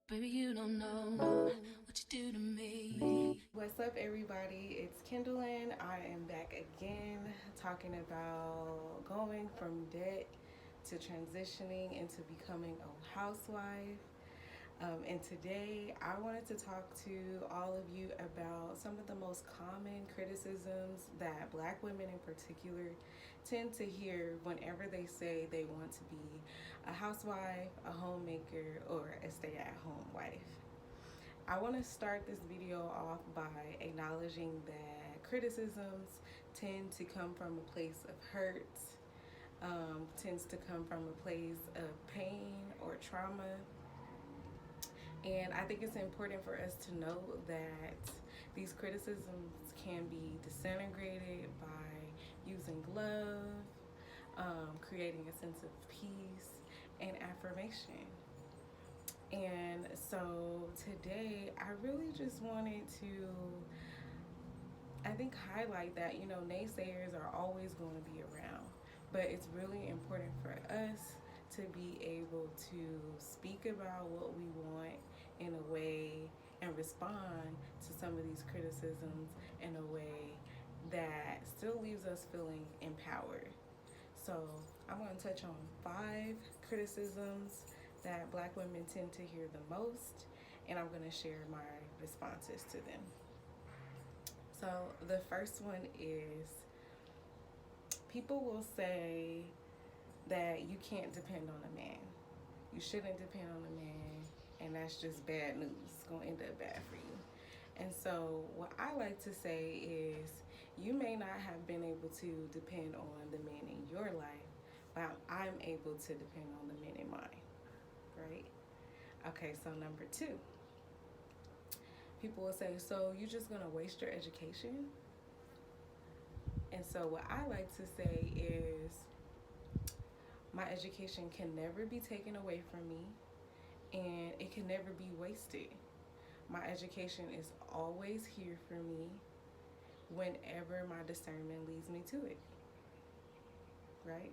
Baby, you don't know what you do to me. What's up, everybody? It's Kendallin. I am back again talking about going from debt to transitioning into becoming a housewife. And today I wanted to talk to all of you about some of the most common criticisms that Black women in particular tend to hear whenever they say they want to be a housewife, a homemaker, or a stay at home wife. I want to start this video off by acknowledging that criticisms tend to come from a place of hurt, tends to come from a place of pain or trauma. And I think it's important for us to know that these criticisms can be disintegrated by using love, creating a sense of peace and affirmation. And so today, I really just wanted to, I think, highlight that, naysayers are always going to be around. But it's really important for us to be able to speak about what we want in a way and respond to some of these criticisms in a way that still leaves us feeling empowered. So I'm going to touch on 5 criticisms that Black women tend to hear the most, and I'm going to share my responses to them. So the first one is people will say that you can't depend on a man. You shouldn't depend on a man, and that's just bad news. It's going to end up bad for you. And so what I like to say is you may not have been able to depend on the men in your life, but I'm able to depend on the men in mine, right? Okay, so number 2. People will say, so you're just going to waste your education? And so what I like to say is my education can never be taken away from me, and it can never be wasted. My education is always here for me whenever my discernment leads me to it, right?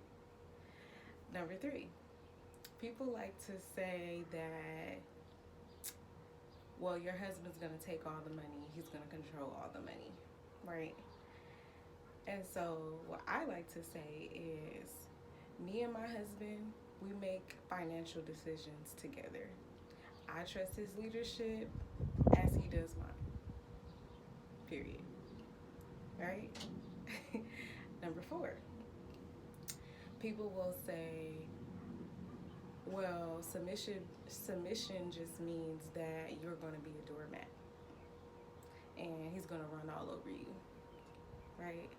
Number 3, people like to say that, well, your husband's going to take all the money, he's going to control all the money, right? And so what I like to say is me and my husband, we make financial decisions together. I trust his leadership as he does mine, period, right? Number 4, people will say, well, submission just means that you're going to be a doormat and he's going to run all over you, right?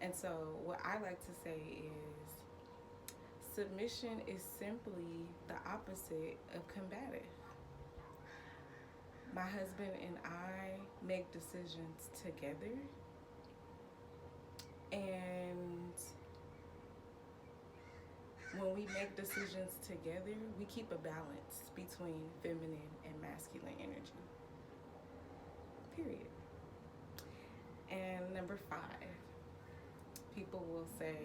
And so what I like to say is submission is simply the opposite of combative. My husband and I make decisions together, and when we make decisions together, we keep a balance between feminine and masculine energy, period. And number 5, people will say,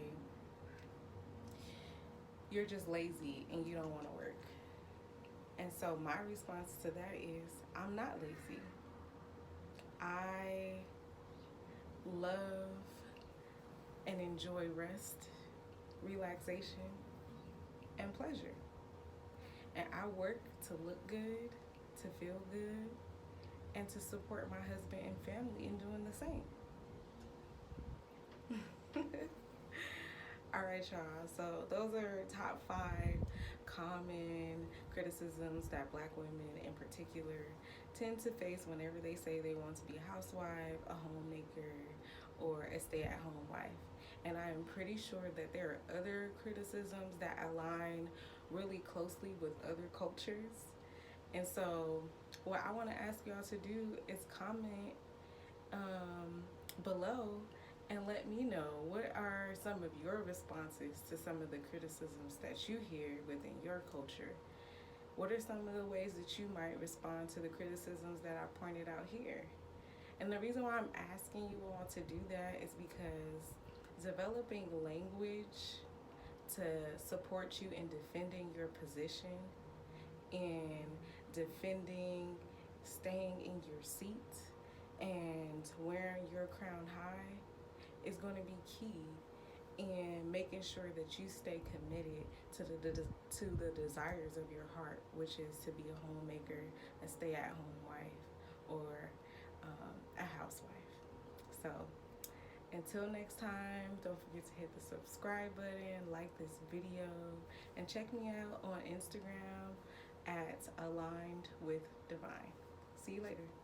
you're just lazy and you don't want to work. And so my response to that is, I'm not lazy. I love and enjoy rest, relaxation, and pleasure. And I work to look good, to feel good, and to support my husband and family in doing the same. All right, y'all. So those are top 5 common criticisms that Black women in particular tend to face whenever they say they want to be a housewife, a homemaker, or a stay-at-home wife. And I am pretty sure that there are other criticisms that align really closely with other cultures. And so what I want to ask y'all to do is comment below and let me know, what are some of your responses to some of the criticisms that you hear within your culture? What are some of the ways that you might respond to the criticisms that I pointed out here? And the reason why I'm asking you all to do that is because developing language to support you in defending your position, in defending, staying in your seat, and wearing your crown high is going to be key in making sure that you stay committed to the desires of your heart, which is to be a homemaker, a stay-at-home wife, or a housewife. So until next time, don't forget to hit the subscribe button, like this video, and check me out on Instagram at aligned with divine. See you later.